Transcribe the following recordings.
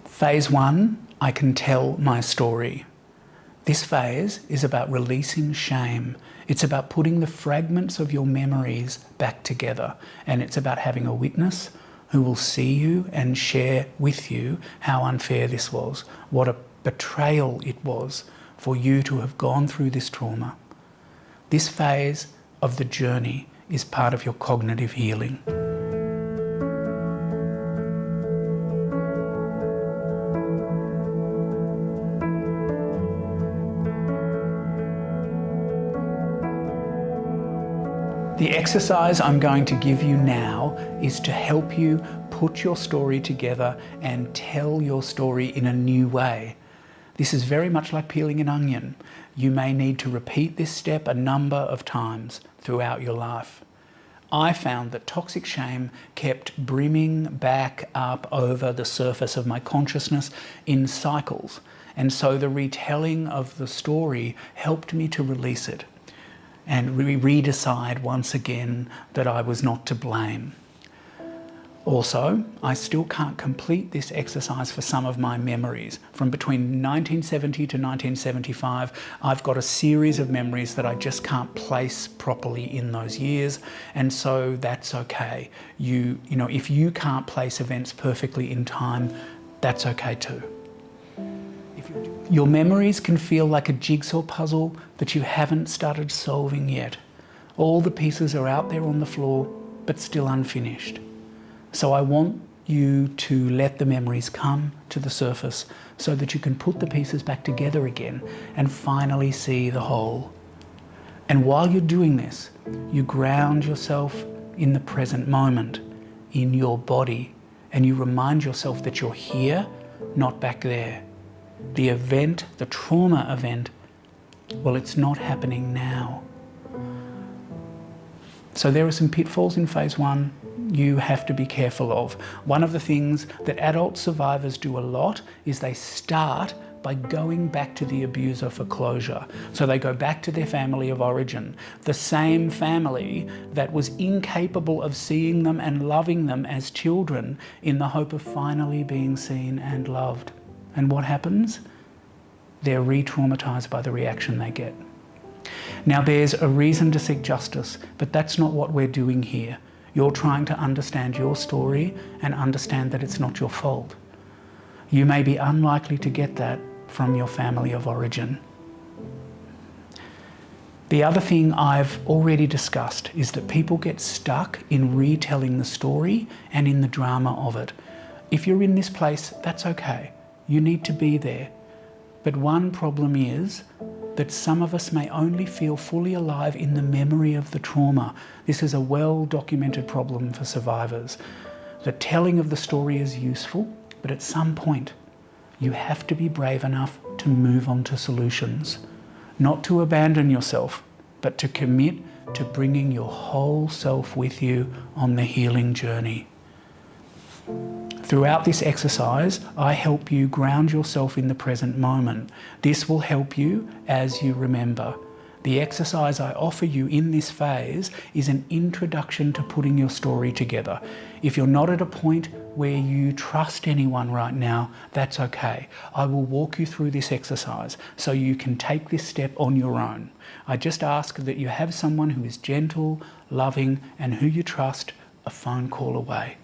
Phase 1, I can tell my story. This phase is about releasing shame. It's about putting the fragments of your memories back together, and it's about having a witness who will see you and share with you how unfair this was, what a betrayal it was for you to have gone through this trauma. This phase of the journey is part of your cognitive healing. The exercise I'm going to give you now is to help you put your story together and tell your story in a new way. This is very much like peeling an onion. You may need to repeat this step a number of times throughout your life. I found that toxic shame kept brimming back up over the surface of my consciousness in cycles, and so the retelling of the story helped me to release it and re-decide once again that I was not to blame. Also, I still can't complete this exercise for some of my memories. From between 1970 to 1975, I've got a series of memories that I just can't place properly in those years, and so that's okay. You know, if you can't place events perfectly in time, that's okay too. Your memories can feel like a jigsaw puzzle that you haven't started solving yet. All the pieces are out there on the floor, but still unfinished. So I want you to let the memories come to the surface so that you can put the pieces back together again and finally see the whole. And while you're doing this, you ground yourself in the present moment, in your body, and you remind yourself that you're here, not back there. The event, the trauma event, well, it's not happening now. So there are some pitfalls in phase 1 you have to be careful of. One of the things that adult survivors do a lot is they start by going back to the abuser for closure. So they go back to their family of origin, the same family that was incapable of seeing them and loving them as children in the hope of finally being seen and loved. And what happens? They're re-traumatized by the reaction they get. Now, there's a reason to seek justice, but that's not what we're doing here. You're trying to understand your story and understand that it's not your fault. You may be unlikely to get that from your family of origin. The other thing I've already discussed is that people get stuck in retelling the story and in the drama of it. If you're in this place, that's okay. You need to be there. But one problem is that some of us may only feel fully alive in the memory of the trauma. This is a well-documented problem for survivors. The telling of the story is useful, but at some point, you have to be brave enough to move on to solutions. Not to abandon yourself, but to commit to bringing your whole self with you on the healing journey. Throughout this exercise, I help you ground yourself in the present moment. This will help you as you remember. The exercise I offer you in this phase is an introduction to putting your story together. If you're not at a point where you trust anyone right now, that's okay. I will walk you through this exercise so you can take this step on your own. I just ask that you have someone who is gentle, loving, and who you trust a phone call away.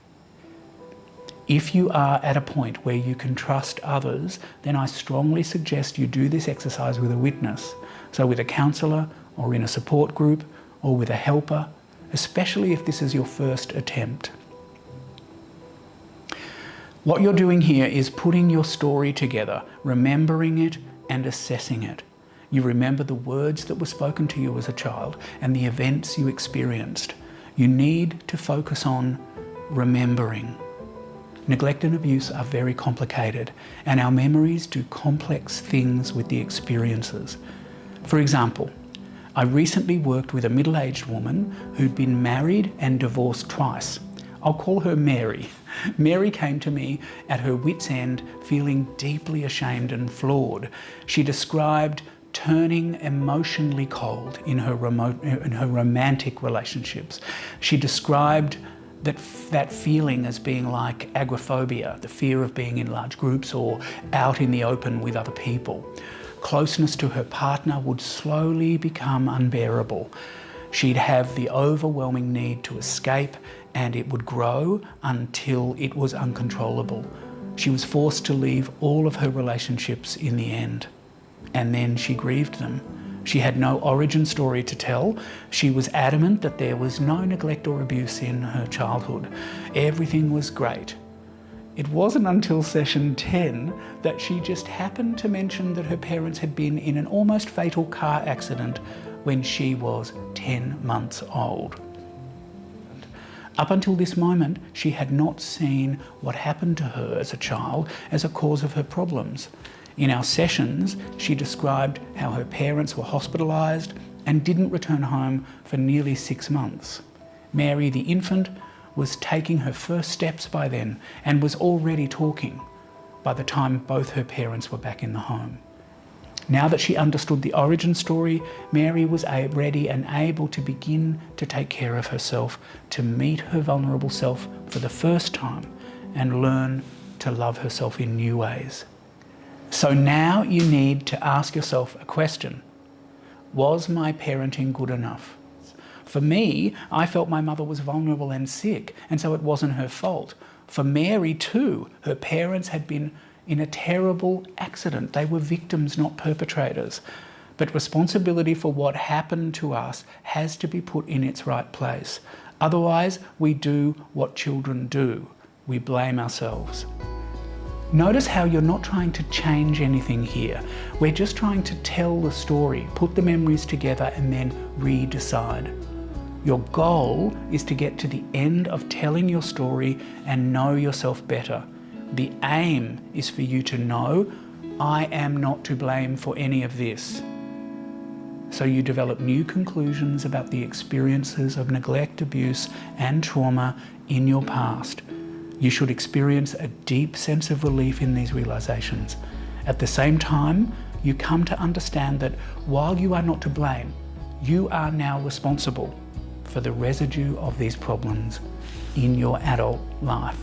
If you are at a point where you can trust others, then I strongly suggest you do this exercise with a witness. So with a counsellor or in a support group or with a helper, especially if this is your first attempt. What you're doing here is putting your story together, remembering it and assessing it. You remember the words that were spoken to you as a child and the events you experienced. You need to focus on remembering. Neglect and abuse are very complicated, and our memories do complex things with the experiences. For example, I recently worked with a middle-aged woman who'd been married and divorced twice. I'll call her Mary. Mary came to me at her wit's end, feeling deeply ashamed and flawed. She described turning emotionally cold in her romantic relationships. She described that feeling as being like agoraphobia, the fear of being in large groups or out in the open with other people. Closeness to her partner would slowly become unbearable. She'd have the overwhelming need to escape, and it would grow until it was uncontrollable. She was forced to leave all of her relationships in the end, and then she grieved them. She had no origin story to tell. She was adamant that there was no neglect or abuse in her childhood. Everything was great. It wasn't until session 10 that she just happened to mention that her parents had been in an almost fatal car accident when she was 10 months old. Up until this moment, she had not seen what happened to her as a child as a cause of her problems. In our sessions, she described how her parents were hospitalised and didn't return home for nearly 6 months. Mary, the infant, was taking her first steps by then and was already talking by the time both her parents were back in the home. Now that she understood the origin story, Mary was ready and able to begin to take care of herself, to meet her vulnerable self for the first time and learn to love herself in new ways. So now you need to ask yourself a question. Was my parenting good enough? For me, I felt my mother was vulnerable and sick, and so it wasn't her fault. For Mary too, her parents had been in a terrible accident. They were victims, not perpetrators. But responsibility for what happened to us has to be put in its right place. Otherwise, we do what children do. We blame ourselves. Notice how you're not trying to change anything here. We're just trying to tell the story, put the memories together, and then re-decide. Your goal is to get to the end of telling your story and know yourself better. The aim is for you to know, I am not to blame for any of this. So you develop new conclusions about the experiences of neglect, abuse, and trauma in your past. You should experience a deep sense of relief in these realizations. At the same time, you come to understand that while you are not to blame, you are now responsible for the residue of these problems in your adult life.